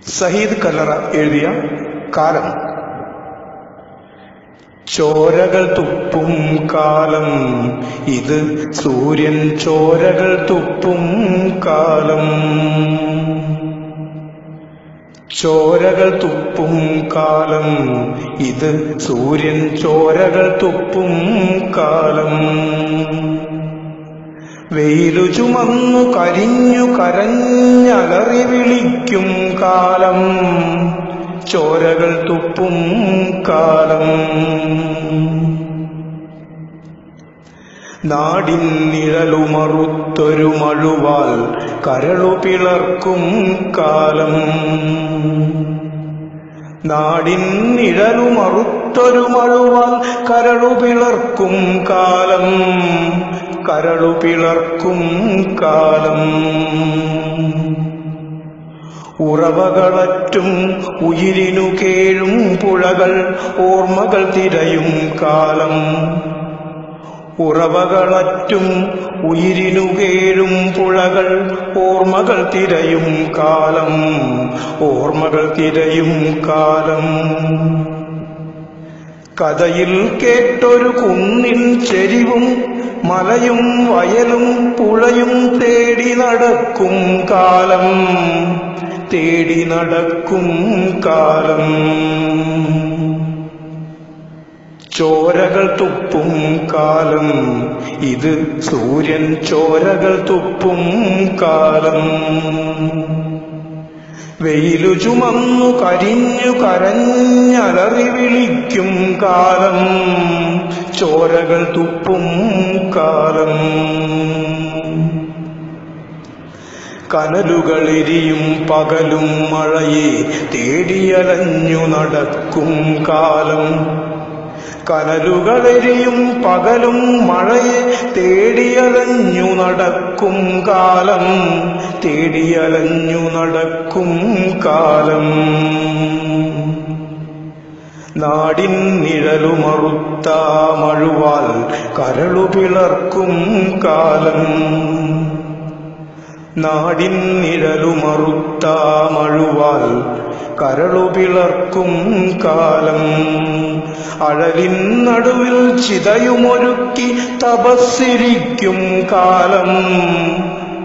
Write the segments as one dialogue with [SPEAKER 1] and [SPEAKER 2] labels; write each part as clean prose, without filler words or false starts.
[SPEAKER 1] സഹീദ് കല്ലറ എഴുതിയ കാലം. ചോരകൾ തുപ്പും കാലം ഇത്, സൂര്യൻ ചോരകൾ തുപ്പും കാലം. ചോരകൾ തുപ്പും കാലം ഇത്, സൂര്യൻ ചോരകൾ തുപ്പും കാലം. വെയിലു ചുമന്നു കരിഞ്ഞു കരഞ്ഞലറി വിളിക്കും കാലം, ചോരകൾ തുപ്പും കാലം. നാടിൻ നിഴലുമറുത്തൊരു മഴുവാൽ കരളു പിളർക്കും കാലം. നാടിൻ നിഴലുമറുത്തൊരു മഴുവാൽ കരളു പിളർക്കും കാലം, കരളു പിളർക്കും കാലം. ഉറവകളറ്റും ഉയിരിനു കേഴും പുഴകൾ ഓർമ്മകൾ തിരയും കാലം. ഉറവകളറ്റും ഉയിരിനു കേഴും പുഴകൾ ഓർമ്മകൾ തിരയും കാലം, ഓർമ്മകൾ തിരയും കാലം. കഥയിൽ കേട്ടൊരു കുന്നിൻ ചെരിവും മലയും വയലും പുഴയും തേടി നടക്കും കാലം, തേടി നടക്കും കാലം. ചോരകൾ തുപ്പും കാലം ഇത്, സൂര്യൻ ചോരകൾ തുപ്പും കാലം. വെയിലു ചുമന്നു കരിഞ്ഞു കരഞ്ഞലറി വിളിക്കും കാലം, ചോരകൾ തുപ്പും കാലം. കനലുകളെരിയും പകലും മഴയെ തേടിയലഞ്ഞു നടക്കും കാലം. കനലുകളെരിയും പകലും മഴയെ തേടിയലഞ്ഞു നടക്കും കാലം, തേടിയലഞ്ഞു നടക്കും കാലം. നാടിൻ നിഴലുമറുത്ത മഴുവാൽ കരളു പിളർക്കും കാലം. നാടിൻ നിഴലുമറുത്ത മഴുവാൽ കരളു പിളർക്കും കാലം. അഴലിൻ നടുവിൽ ചിതയുമൊരുക്കി തപസ്സിരിക്കും കാലം,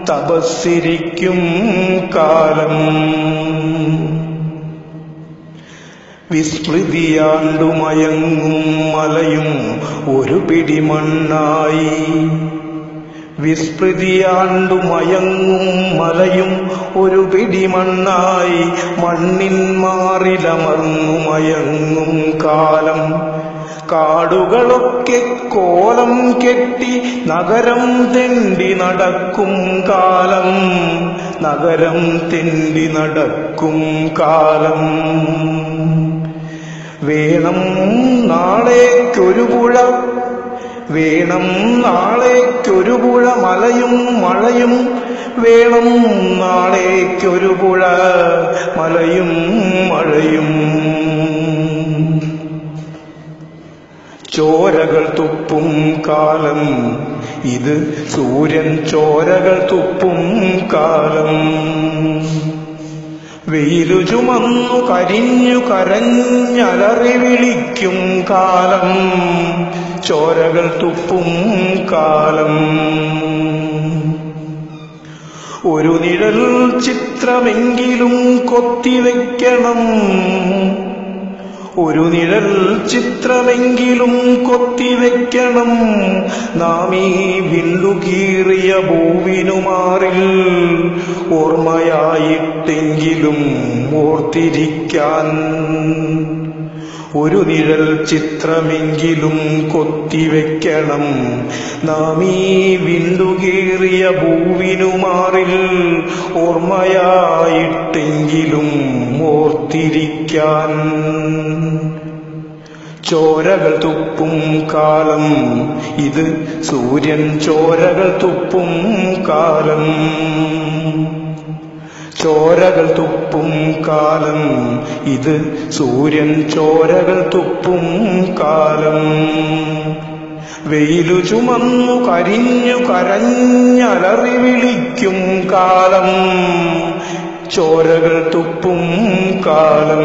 [SPEAKER 1] തപസ്സിരിക്കും കാലം. വിസ്മൃതിയാണ്ടുമയങ്ങും മലയും ഒരു പിടി മണ്ണായി. വിസ്മൃതിയാണ്ടുമയങ്ങും മലയും ഒരു പിടി മണ്ണായി, മണ്ണിൻ മാറിലമർന്നു മയങ്ങും കാലം. കാടുകളൊക്കെ കോലം കെട്ടി നഗരം തെണ്ടി നടക്കും കാലം, നഗരം തെണ്ടി നടക്കും കാലം. വേണം നാളേക്കൊരു പുഴ, വേണം നാളേക്കൊരു പുഴ മലയും മഴയും. വേണം നാളേക്കൊരു പുഴ മലയും മഴയും. ചോരകൾ തുപ്പും കാലം ഇത്, സൂര്യൻ ചോരകൾ തുപ്പും കാലം. വെയിലു ചുമന്നു കരിഞ്ഞു കരഞ്ഞലറി വിളിക്കും കാലം, ചോരകൾ തുപ്പും കാലം. ഒരു നിഴൽ ചിത്രമെങ്കിലും കൊത്തിവെക്കണം, ഒരു നിഴൽ ചിത്രമെങ്കിലും കൊത്തിവെക്കണം. നാം ഈ വിണ്ടുകീറിയ ഭൂവിനുമാറിൽ ഓർമ്മയായിട്ടെങ്കിലും ഓർത്തിരിക്കാൻ. ഒരു നിഴൽ ചിത്രമെങ്കിലും കൊത്തിവെക്കണം, നാം ഈ വിണ്ടുകീറിയ ഭൂവിനുമാറിൽ ഓർമ്മയായിട്ടെങ്കിലും ഓർത്തിരിക്കാൻ. ചോരകൾ തുപ്പും കാലം ഇത്, സൂര്യൻ ചോരകൾ തുപ്പും കാലം. ചോരകൾ തുപ്പും കാലം ഇത്, സൂര്യൻ ചോരകൾ തുപ്പും കാലം. വെയിലു ചുമന്നു കരിഞ്ഞു കരഞ്ഞലറി വിളിക്കും കാലം, ചോരകൾ തുപ്പും കാലം